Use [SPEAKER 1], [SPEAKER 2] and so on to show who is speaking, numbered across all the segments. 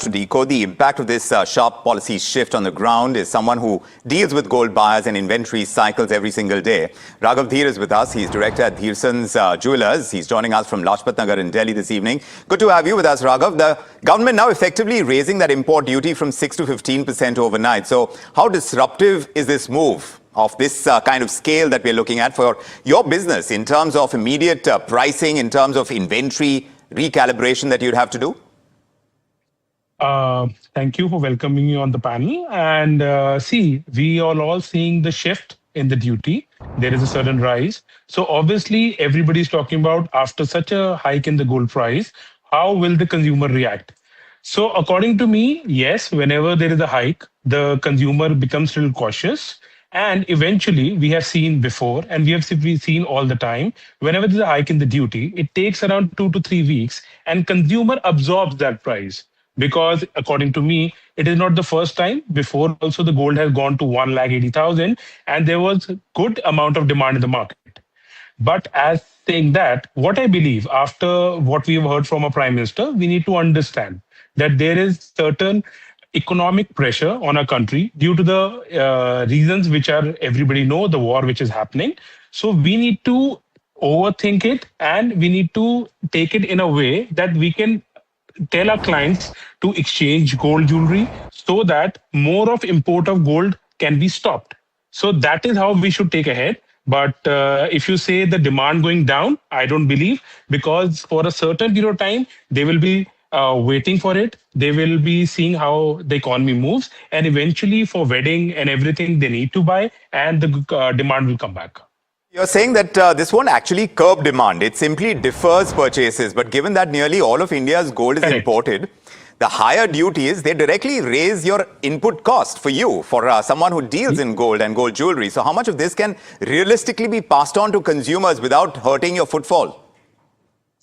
[SPEAKER 1] To decode the impact of this sharp policy shift on the ground is someone who deals with gold buyers and inventory cycles every single day. Raghav Dhir is with us. He's director at Dhirson's Jewelers. He's joining us from Lajpat Nagar in Delhi this evening. Good to have you with us, Raghav. The government now effectively raising that import duty from 6 to 15% overnight. So how disruptive is this move of this kind of scale that we're looking at for your business in terms of immediate pricing, in terms of inventory recalibration that you'd have to do?
[SPEAKER 2] Thank you for welcoming me on the panel. And we are all seeing the shift in the duty. There is a sudden rise. So obviously, everybody's talking about after such a hike in the gold price, how will the consumer react? So according to me, yes, whenever there is a hike, the consumer becomes a little cautious. And eventually, we have seen before, and we have seen all the time, whenever there's a hike in the duty, it takes around 2 to 3 weeks, and consumer absorbs that price. Because according to me, it is not the first time. Before also the gold has gone to 1,80,000 and there was a good amount of demand in the market. But as saying that, what I believe after what we have heard from our Prime Minister, we need to understand that there is certain economic pressure on our country due to the reasons which are everybody know, the war which is happening. So we need to overthink it and we need to take it in a way that we can tell our clients to exchange gold jewelry so that more of import of gold can be stopped. So that is how we should take ahead. But if you say the demand going down, I don't believe, because for a certain period of time, they will be waiting for it. They will be seeing how the economy moves. And eventually for wedding and everything, they need to buy and the demand will come back.
[SPEAKER 1] You're saying that this won't actually curb demand. It simply defers purchases. But given that nearly all of India's gold is imported, the higher duties, they directly raise your input cost for you, for someone who deals in gold and gold jewelry. So how much of this can realistically be passed on to consumers without hurting your footfall?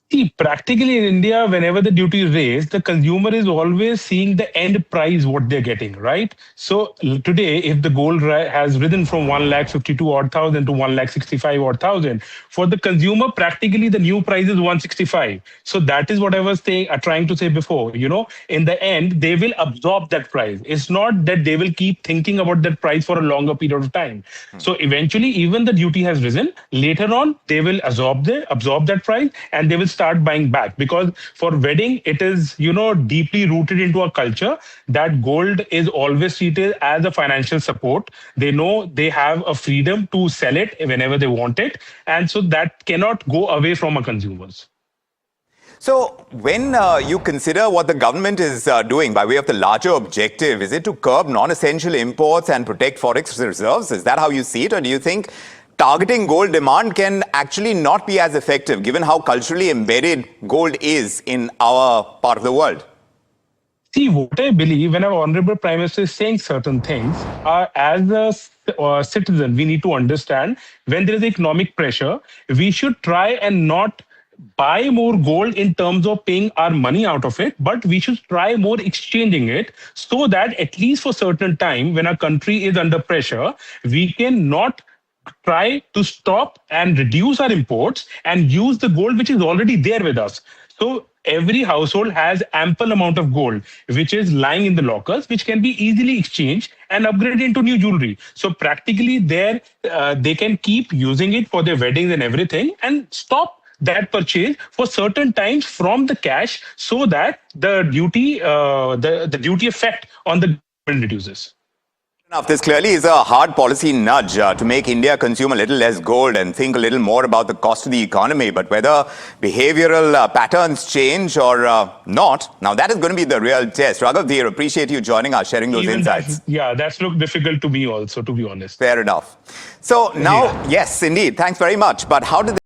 [SPEAKER 2] See, practically in India, whenever the duty is raised, the consumer is always seeing the end price, what they're getting, right? So today, if the gold has risen from 1,52,000 to 1,65,000, for the consumer, practically the new price is 165. So that is what I was trying to say before. You know, in the end, they will absorb that price. It's not that they will keep thinking about that price for a longer period of time. So eventually, even the duty has risen. Later on, they will absorb that price and they will start buying back, because for wedding it is deeply rooted into our culture that gold is always treated as a financial support. They know they have a freedom to sell it whenever they want it, and so that cannot go away from our consumers.
[SPEAKER 1] So when you consider what the government is doing by way of the larger objective, is it to curb non-essential imports and protect forex reserves? Is that how you see it? Or do you think targeting gold demand can actually not be as effective, given how culturally embedded gold is in our part of the world?
[SPEAKER 2] See, what I believe when our Honorable Prime Minister is saying certain things, as a citizen, we need to understand when there is economic pressure, we should try and not buy more gold in terms of paying our money out of it, but we should try more exchanging it so that at least for certain time when our country is under pressure, we can not try to stop and reduce our imports and use the gold which is already there with us. So every household has ample amount of gold which is lying in the lockers, which can be easily exchanged and upgraded into new jewelry. So practically there they can keep using it for their weddings and everything and stop that purchase for certain times from the cash, so that the duty the duty effect on the government reduces.
[SPEAKER 1] This clearly is a hard policy nudge to make India consume a little less gold and think a little more about the cost of the economy. But whether behavioral patterns change or not, now that is going to be the real test. Raghav Dhir, appreciate you joining us, sharing those insights.
[SPEAKER 2] That's looked difficult to me also, to be honest.
[SPEAKER 1] Fair enough. So now, yes, indeed. Thanks very much. But how did